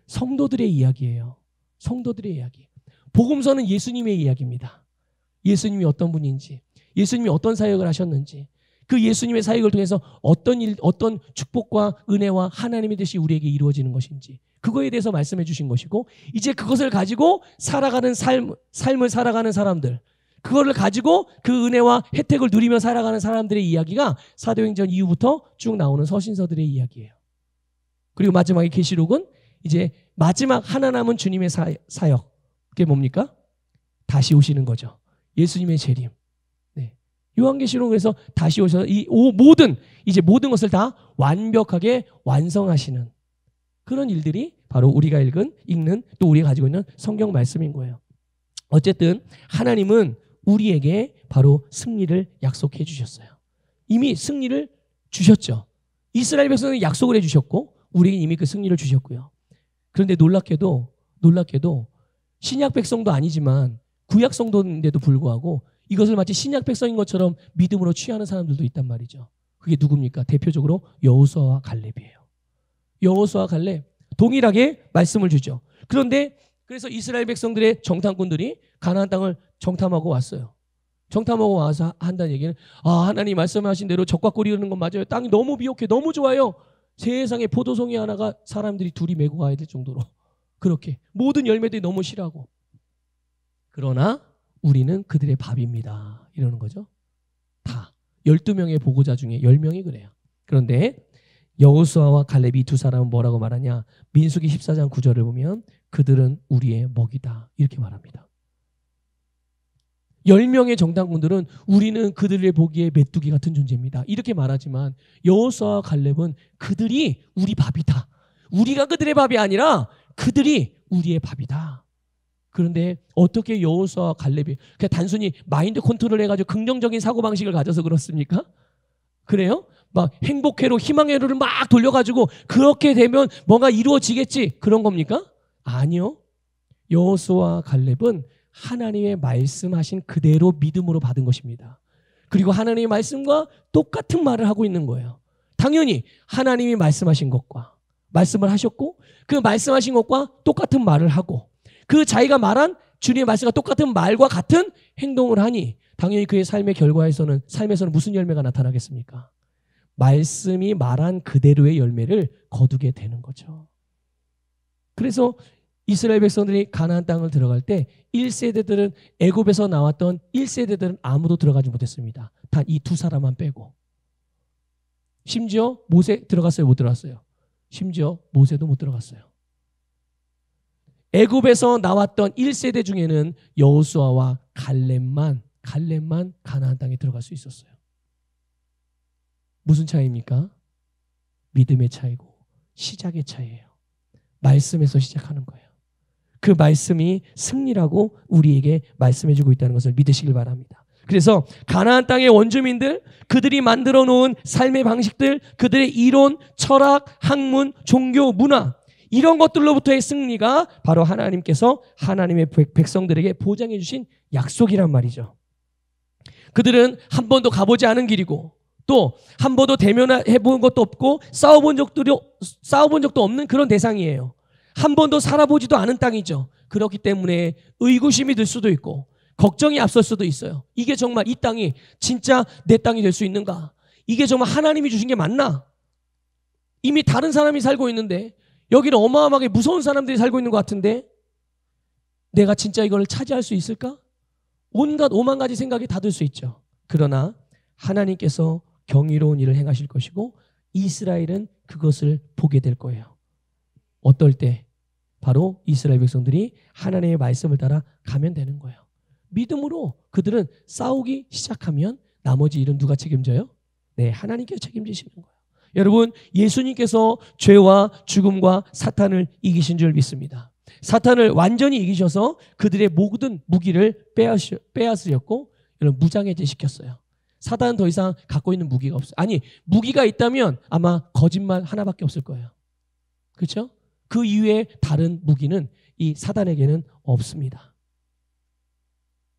A: 성도들의 이야기예요. 성도들의 이야기. 복음서는 예수님의 이야기입니다. 예수님이 어떤 분인지, 예수님이 어떤 사역을 하셨는지, 그 예수님의 사역을 통해서 어떤 축복과 은혜와 하나님의 뜻이 우리에게 이루어지는 것인지 그거에 대해서 말씀해 주신 것이고, 이제 그것을 가지고 살아가는 삶을 살아가는 사람들, 그거를 가지고 그 은혜와 혜택을 누리며 살아가는 사람들의 이야기가 사도행전 이후부터 쭉 나오는 서신서들의 이야기예요. 그리고 마지막에 계시록은 이제 마지막 하나 남은 주님의 사역. 그게 뭡니까? 다시 오시는 거죠. 예수님의 재림. 네. 요한계시록은 그래서 다시 오셔서 모든 것을 다 완벽하게 완성하시는 그런 일들이 바로 우리가 읽는 또 우리가 가지고 있는 성경 말씀인 거예요. 어쨌든 하나님은 우리에게 바로 승리를 약속해 주셨어요. 이미 승리를 주셨죠. 이스라엘 백성은 약속을 해 주셨고 우리에게 이미 그 승리를 주셨고요. 그런데 놀랍게도 신약 백성도 아니지만 구약 성도인데도 불구하고 이것을 마치 신약 백성인 것처럼 믿음으로 취하는 사람들도 있단 말이죠. 그게 누굽니까? 대표적으로 여호수아와 갈렙이에요. 여호수아와 갈렙 동일하게 말씀을 주죠. 그런데 그래서 이스라엘 백성들의 정탐꾼들이 가나안 땅을 정탐하고 왔어요. 정탐하고 와서 한다는 얘기는 하나님 말씀하신 대로 적과 꿀이 흐르는 건 맞아요. 땅이 너무 비옥해 너무 좋아요. 세상에 포도송이 하나가 사람들이 둘이 메고 가야 될 정도로 그렇게 모든 열매들이 너무 실하고, 그러나 우리는 그들의 밥입니다 이러는 거죠. 다 12명의 보고자 중에 10명이 그래요. 그런데 여호수아와 갈렙이 두 사람은 뭐라고 말하냐? 민수기 14장 9절을 보면 그들은 우리의 먹이다 이렇게 말합니다. 10명의 정탐꾼들은 우리는 그들의 보기에 메뚜기 같은 존재입니다 이렇게 말하지만 여호수아와 갈렙은 그들이 우리 밥이다. 우리가 그들의 밥이 아니라 그들이 우리의 밥이다. 그런데 어떻게 여호수아와 갈렙이 그냥 단순히 마인드 컨트롤 해가지고 긍정적인 사고방식을 가져서 그렇습니까? 그래요? 막 행복회로 희망회로를 막 돌려가지고 그렇게 되면 뭔가 이루어지겠지 그런 겁니까? 아니요. 여호수아와 갈렙은 하나님의 말씀하신 그대로 믿음으로 받은 것입니다. 그리고 하나님의 말씀과 똑같은 말을 하고 있는 거예요. 당연히 하나님이 말씀하신 것과 말씀을 하셨고 그 말씀하신 것과 똑같은 말을 하고 그 자기가 말한 주님의 말씀과 똑같은 말과 같은 행동을 하니 당연히 그의 삶의 결과에서는 삶에서는 무슨 열매가 나타나겠습니까? 말씀이 말한 그대로의 열매를 거두게 되는 거죠. 그래서 이스라엘 백성들이 가나안 땅을 들어갈 때 1세대들은 애굽에서 나왔던 1세대들은 아무도 들어가지 못했습니다. 단 이 두 사람만 빼고. 심지어 모세 들어갔어요? 못 들어갔어요? 심지어 모세도 못 들어갔어요. 애굽에서 나왔던 1세대 중에는 여호수아와 갈렙만 가나안 땅에 들어갈 수 있었어요. 무슨 차이입니까? 믿음의 차이고 시작의 차이예요. 말씀에서 시작하는 거예요. 그 말씀이 승리라고 우리에게 말씀해주고 있다는 것을 믿으시길 바랍니다. 그래서 가나안 땅의 원주민들, 그들이 만들어 놓은 삶의 방식들, 그들의 이론, 철학, 학문, 종교, 문화 이런 것들로부터의 승리가 바로 하나님께서 하나님의 백성들에게 보장해 주신 약속이란 말이죠. 그들은 한 번도 가보지 않은 길이고 또 한 번도 대면해 본 것도 없고 싸워본 적도 없는 그런 대상이에요. 한 번도 살아보지도 않은 땅이죠. 그렇기 때문에 의구심이 들 수도 있고 걱정이 앞설 수도 있어요. 이게 정말 이 땅이 진짜 내 땅이 될 수 있는가? 이게 정말 하나님이 주신 게 맞나? 이미 다른 사람이 살고 있는데 여기는 어마어마하게 무서운 사람들이 살고 있는 것 같은데 내가 진짜 이걸 차지할 수 있을까? 온갖 오만 가지 생각이 다 들 수 있죠. 그러나 하나님께서 경이로운 일을 행하실 것이고 이스라엘은 그것을 보게 될 거예요. 어떨 때? 바로 이스라엘 백성들이 하나님의 말씀을 따라 가면 되는 거예요. 믿음으로 그들은 싸우기 시작하면 나머지 일은 누가 책임져요? 네, 하나님께서 책임지시는 거예요. 여러분, 예수님께서 죄와 죽음과 사탄을 이기신 줄 믿습니다. 사탄을 완전히 이기셔서 그들의 모든 무기를 빼앗으셨고 여러분 무장해제 시켰어요. 사단은 더 이상 갖고 있는 무기가 없어요. 아니, 무기가 있다면 아마 거짓말 하나밖에 없을 거예요. 그렇죠? 그 이외에 다른 무기는 이 사단에게는 없습니다.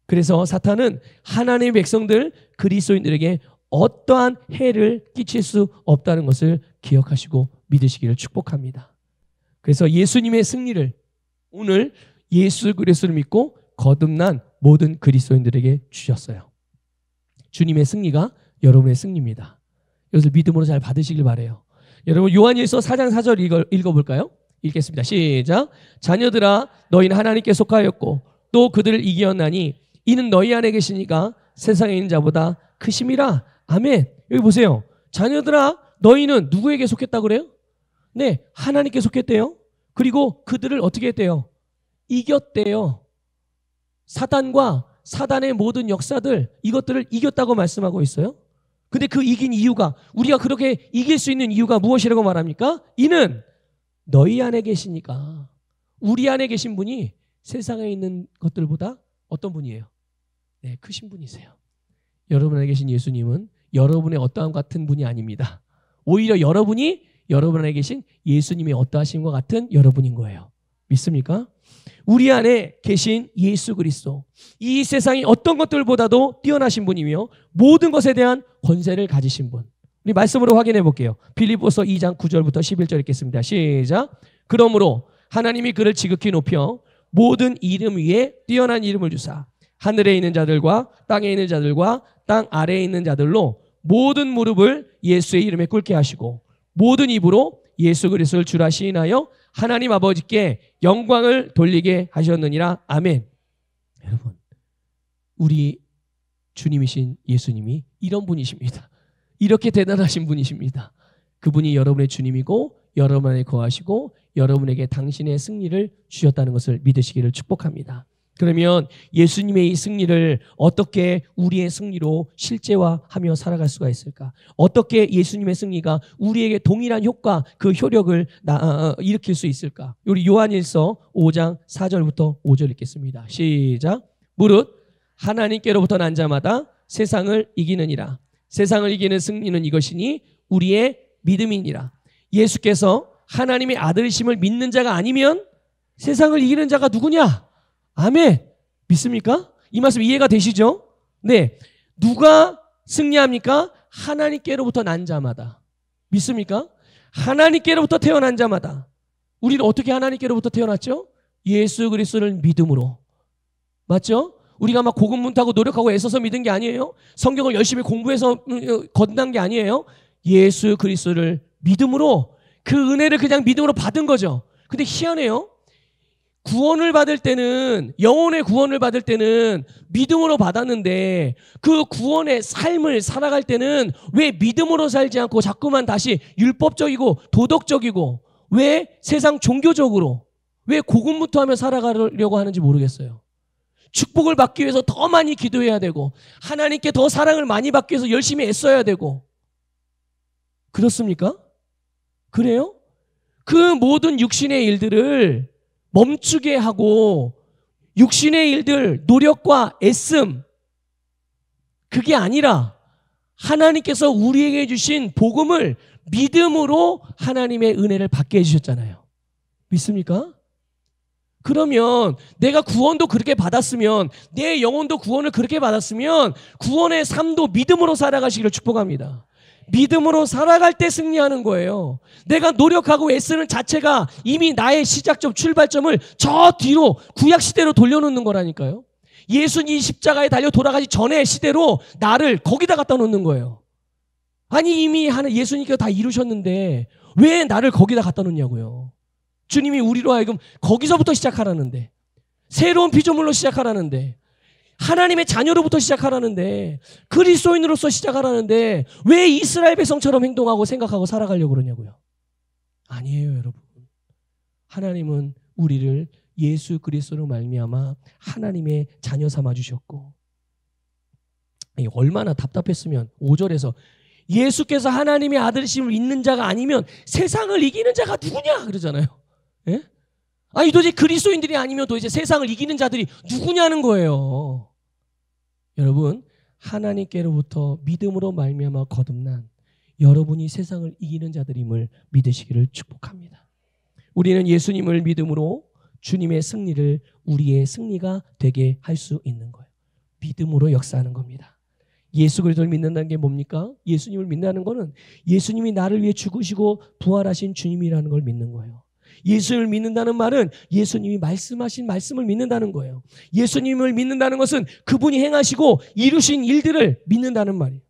A: 그래서 사탄은 하나님의 백성들 그리스도인들에게 어떠한 해를 끼칠 수 없다는 것을 기억하시고 믿으시기를 축복합니다. 그래서 예수님의 승리를 오늘 예수 그리스도를 믿고 거듭난 모든 그리스도인들에게 주셨어요. 주님의 승리가 여러분의 승리입니다. 이것을 믿음으로 잘 받으시길 바라요. 여러분 요한일서 4장 4절 읽어볼까요? 읽겠습니다. 시작. 자녀들아 너희는 하나님께 속하였고 또 그들을 이기었나니 이는 너희 안에 계시니까 세상에 있는 자보다 크심이라. 아멘. 여기 보세요. 자녀들아 너희는 누구에게 속했다고 그래요? 네, 하나님께 속했대요. 그리고 그들을 어떻게 했대요? 이겼대요. 사단과 사단의 모든 역사들 이것들을 이겼다고 말씀하고 있어요. 근데 그 이긴 이유가 우리가 그렇게 이길 수 있는 이유가 무엇이라고 말합니까? 이는 너희 안에 계시니까. 우리 안에 계신 분이 세상에 있는 것들보다 어떤 분이에요? 네, 크신 분이세요. 여러분 안에 계신 예수님은 여러분의 어떠함 같은 분이 아닙니다. 오히려 여러분이 여러분 안에 계신 예수님의 어떠하심과 같은 여러분인 거예요. 믿습니까? 우리 안에 계신 예수 그리스도, 이 세상의 어떤 것들보다도 뛰어나신 분이며 모든 것에 대한 권세를 가지신 분. 우리 말씀으로 확인해 볼게요. 빌립보서 2장 9절부터 11절 읽겠습니다. 시작. 그러므로 하나님이 그를 지극히 높여 모든 이름 위에 뛰어난 이름을 주사 하늘에 있는 자들과 땅에 있는 자들과 땅 아래에 있는 자들로 모든 무릎을 예수의 이름에 꿇게 하시고 모든 입으로 예수 그리스도를 주라 시인하여 하나님 아버지께 영광을 돌리게 하셨느니라. 아멘. 여러분, 우리 주님이신 예수님이 이런 분이십니다. 이렇게 대단하신 분이십니다. 그분이 여러분의 주님이고 여러분 안에 거하시고 여러분에게 당신의 승리를 주셨다는 것을 믿으시기를 축복합니다. 그러면 예수님의 이 승리를 어떻게 우리의 승리로 실제화하며 살아갈 수가 있을까? 어떻게 예수님의 승리가 우리에게 동일한 효과, 그 효력을 일으킬 수 있을까? 우리 요한일서 5장 4절부터 5절 읽겠습니다. 시작. 무릇 하나님께로부터 난 자마다 세상을 이기느니라. 세상을 이기는 승리는 이것이니 우리의 믿음이니라. 예수께서 하나님의 아들이심을 믿는 자가 아니면 세상을 이기는 자가 누구냐? 아멘. 믿습니까? 이 말씀 이해가 되시죠? 네. 누가 승리합니까? 하나님께로부터 난 자마다. 믿습니까? 하나님께로부터 태어난 자마다. 우리는 어떻게 하나님께로부터 태어났죠? 예수 그리스도를 믿음으로. 맞죠? 우리가 막 고군분투하고 노력하고 애써서 믿은 게 아니에요. 성경을 열심히 공부해서 건난 게 아니에요. 예수 그리스도를 믿음으로, 그 은혜를 그냥 믿음으로 받은 거죠. 근데 희한해요. 구원을 받을 때는, 영혼의 구원을 받을 때는 믿음으로 받았는데 그 구원의 삶을 살아갈 때는 왜 믿음으로 살지 않고 자꾸만 다시 율법적이고 도덕적이고 왜 세상 종교적으로 왜 고군분투하며 살아가려고 하는지 모르겠어요. 축복을 받기 위해서 더 많이 기도해야 되고 하나님께 더 사랑을 많이 받기 위해서 열심히 애써야 되고. 그렇습니까? 그래요? 그 모든 육신의 일들을 멈추게 하고 육신의 일들, 노력과 애씀, 그게 아니라 하나님께서 우리에게 주신 복음을 믿음으로 하나님의 은혜를 받게 해주셨잖아요. 믿습니까? 그러면 내가 구원도 그렇게 받았으면, 내 영혼도 구원을 그렇게 받았으면 구원의 삶도 믿음으로 살아가시기를 축복합니다. 믿음으로 살아갈 때 승리하는 거예요. 내가 노력하고 애쓰는 자체가 이미 나의 시작점, 출발점을 저 뒤로 구약시대로 돌려놓는 거라니까요. 예수님이 십자가에 달려 돌아가기 전의 시대로 나를 거기다 갖다 놓는 거예요. 아니 이미 예수님께서 다 이루셨는데 왜 나를 거기다 갖다 놓냐고요. 주님이 우리로 하여금 거기서부터 시작하라는데, 새로운 피조물로 시작하라는데, 하나님의 자녀로부터 시작하라는데, 그리스도인으로서 시작하라는데 왜 이스라엘 백성처럼 행동하고 생각하고 살아가려고 그러냐고요. 아니에요, 여러분. 하나님은 우리를 예수 그리스도로 말미암아 하나님의 자녀 삼아 주셨고, 얼마나 답답했으면 5절에서 예수께서 하나님의 아들이심을 믿는 자가 아니면 세상을 이기는 자가 누구냐 그러잖아요. 예? 아니 도대체 그리스도인들이 아니면 도대체 세상을 이기는 자들이 누구냐는 거예요. 여러분, 하나님께로부터 믿음으로 말미암아 거듭난 여러분이 세상을 이기는 자들임을 믿으시기를 축복합니다. 우리는 예수님을 믿음으로 주님의 승리를 우리의 승리가 되게 할 수 있는 거예요. 믿음으로 역사하는 겁니다. 예수 그리스도를 믿는다는 게 뭡니까? 예수님을 믿는다는 거는 예수님이 나를 위해 죽으시고 부활하신 주님이라는 걸 믿는 거예요. 예수님을 믿는다는 말은 예수님이 말씀하신 말씀을 믿는다는 거예요. 예수님을 믿는다는 것은 그분이 행하시고 이루신 일들을 믿는다는 말이에요.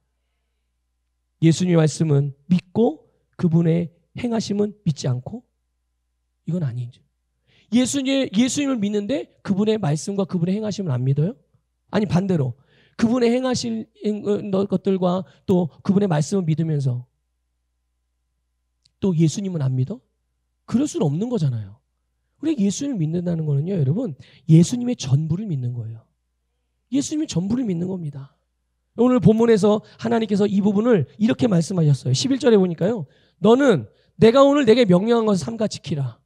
A: 예수님의 말씀은 믿고 그분의 행하심은 믿지 않고, 이건 아니죠. 예수님을 믿는데 그분의 말씀과 그분의 행하심을 안 믿어요? 아니 반대로 그분의 행하신 것들과 또 그분의 말씀을 믿으면서 또 예수님은 안 믿어? 그럴 수는 없는 거잖아요. 우리가 예수님을 믿는다는 거는요, 여러분, 예수님의 전부를 믿는 거예요. 예수님의 전부를 믿는 겁니다. 오늘 본문에서 하나님께서 이 부분을 이렇게 말씀하셨어요. 11절에 보니까요, 너는 내가 오늘 내게 명령한 것을 삼가 지키라.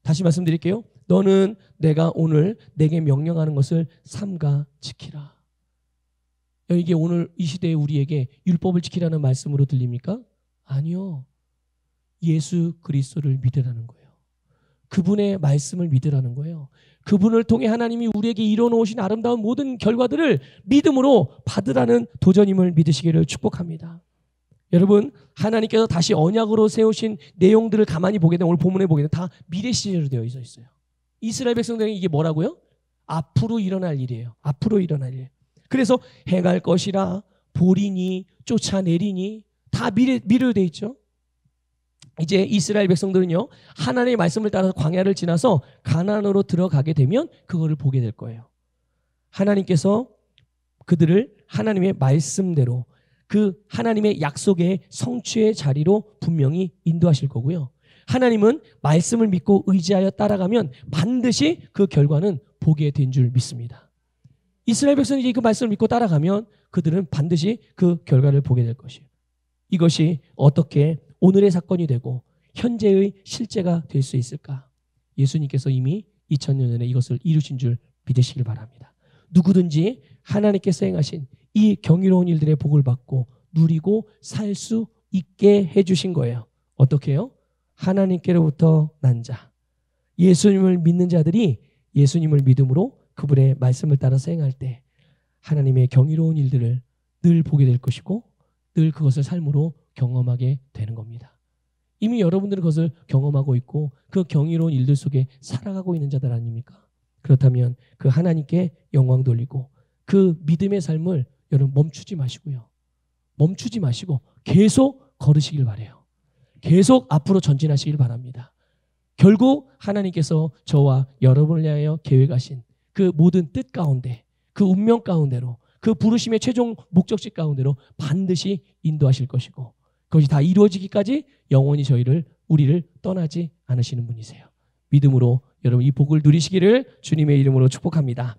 A: 다시 말씀드릴게요. 너는 내가 오늘 내게 명령하는 것을 삼가 지키라. 이게 오늘 이 시대에 우리에게 율법을 지키라는 말씀으로 들립니까? 아니요. 예수 그리스도를 믿으라는 거예요. 그분의 말씀을 믿으라는 거예요. 그분을 통해 하나님이 우리에게 이뤄놓으신 아름다운 모든 결과들을 믿음으로 받으라는 도전임을 믿으시기를 축복합니다. 여러분, 하나님께서 다시 언약으로 세우신 내용들을 가만히 보게 되면, 오늘 본문에 보게 되면 다 미래 시제로 되어 있어요. 이스라엘 백성들에게 이게 뭐라고요? 앞으로 일어날 일이에요. 앞으로 일어날 일. 그래서 행할 것이라, 보리니, 쫓아내리니 다 미래로 되어 있죠. 이제 이스라엘 백성들은요, 하나님의 말씀을 따라서 광야를 지나서 가나안으로 들어가게 되면 그거를 보게 될 거예요. 하나님께서 그들을 하나님의 말씀대로 그 하나님의 약속의 성취의 자리로 분명히 인도하실 거고요. 하나님은 말씀을 믿고 의지하여 따라가면 반드시 그 결과는 보게 된 줄 믿습니다. 이스라엘 백성이 그 말씀을 믿고 따라가면 그들은 반드시 그 결과를 보게 될 것이에요. 이것이 어떻게 오늘의 사건이 되고 현재의 실제가 될 수 있을까? 예수님께서 이미 2000년 전에 이것을 이루신 줄 믿으시길 바랍니다. 누구든지 하나님께서 행하신 이 경이로운 일들의 복을 받고 누리고 살 수 있게 해주신 거예요. 어떻게 해요? 하나님께로부터 난 자, 예수님을 믿는 자들이 예수님을 믿음으로 그분의 말씀을 따라서 행할 때 하나님의 경이로운 일들을 늘 보게 될 것이고 늘 그것을 삶으로 경험하게 되는 겁니다. 이미 여러분들은 그것을 경험하고 있고 그 경이로운 일들 속에 살아가고 있는 자들 아닙니까? 그렇다면 그 하나님께 영광 돌리고 그 믿음의 삶을 여러분 멈추지 마시고요. 멈추지 마시고 계속 걸으시길 바라요. 계속 앞으로 전진하시길 바랍니다. 결국 하나님께서 저와 여러분을 위하여 계획하신 그 모든 뜻 가운데, 그 운명 가운데로, 그 부르심의 최종 목적지 가운데로 반드시 인도하실 것이고 그것이 다 이루어지기까지 영원히 우리를 떠나지 않으시는 분이세요. 믿음으로 여러분 이 복을 누리시기를 주님의 이름으로 축복합니다.